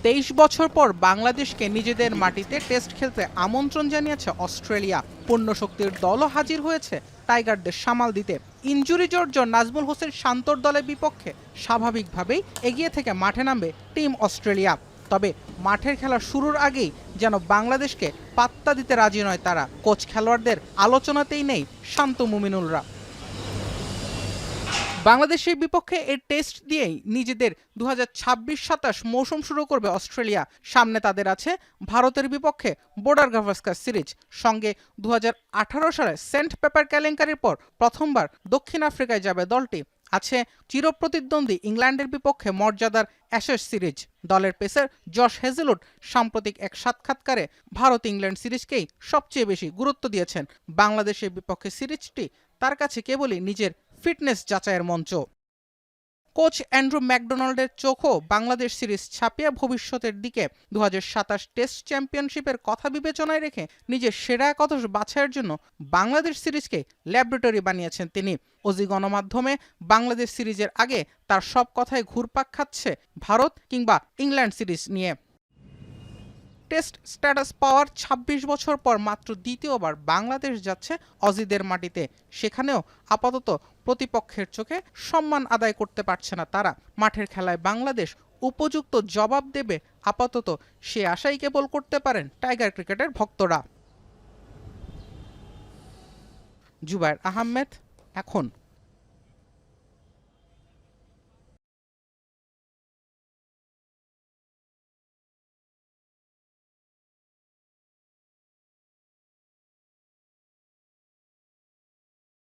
23 বছর পর বাংলাদেশকে নিজেদের মাটিতে টেস্ট খেলতে আমন্ত্রণ জানিয়েছে অস্ট্রেলিয়া। পূর্ণ শক্তির দলও হাজির হয়েছে টাইগারদের সামাল দিতে। ইনজুরি জর্জর নাজমুল হোসেন শান্তর দলের বিপক্ষে স্বাভাবিকভাবেই এগিয়ে থেকে মাঠে নামবে টিম অস্ট্রেলিয়া। তবে মাঠের খেলা শুরুর আগেই যেন বাংলাদেশকে পাত্তা দিতে রাজি নয় তারা। কোচ খেলোয়াড়দের আলোচনাতেই নেই শান্ত মুমিনুলরা। বাংলাদেশের বিপক্ষে এই টেস্ট দিয়েই নিজেদের 2026-27 মৌসুম শুরু করবে অস্ট্রেলিয়া। সামনে তাদের আছে ভারতের বিপক্ষে বর্ডার গাভাস্কার সিরিজ, সঙ্গে 2018 সালে সেন্ট পেপার কেলেঙ্কারির পর প্রথমবার দক্ষিণ আফ্রিকায় যাবে দলটি। আছে চিরপ্রতিদ্বন্দ্বী ইংল্যান্ডের বিপক্ষে মর্যাদার অ্যাশেজ সিরিজ। দলের পেসার জশ হেজেলউড সাম্প্রতিক এক সাক্ষাৎকারে ভারত ইংল্যান্ড সিরিজকেই সবচেয়ে বেশি গুরুত্ব দিয়েছেন। বাংলাদেশের বিপক্ষে সিরিজটি তার কাছে কেবলই নিজের ফিটনেস যাচাইয়ের মঞ্চ। কোচ অ্যান্ড্রু ম্যাকডোনাল্ডের চোখও বাংলাদেশ সিরিজ ছাপিয়ে ভবিষ্যতের দিকে। 2027 টেস্ট চ্যাম্পিয়নশিপের কথা বিবেচনায় রেখে নিজের সেরা একাদশ বাছাইয়ের জন্য বাংলাদেশ সিরিজকে ল্যাবরেটরি বানিয়েছেন তিনি। অজি গণমাধ্যমে বাংলাদেশ সিরিজের আগে তার সব কথাই ঘুরপাক খাচ্ছে ভারত কিংবা ইংল্যান্ড সিরিজ নিয়ে। টেস্ট স্ট্যাটাস পাওয়ার ২৬ বছর পর মাত্র দ্বিতীয়বার বাংলাদেশ যাচ্ছে অজিদের মাটিতে। সেখানেও আপাতত প্রতিপক্ষের চোখে সম্মান আদায় করতে পারছে না তারা। মাঠের খেলায় বাংলাদেশ উপযুক্ত জবাব দেবে আপাতত সে আশাই কেবল করতে পারেন টাইগার ক্রিকেটের ভক্তরা। জুবায়ের আহমেদ, এখন।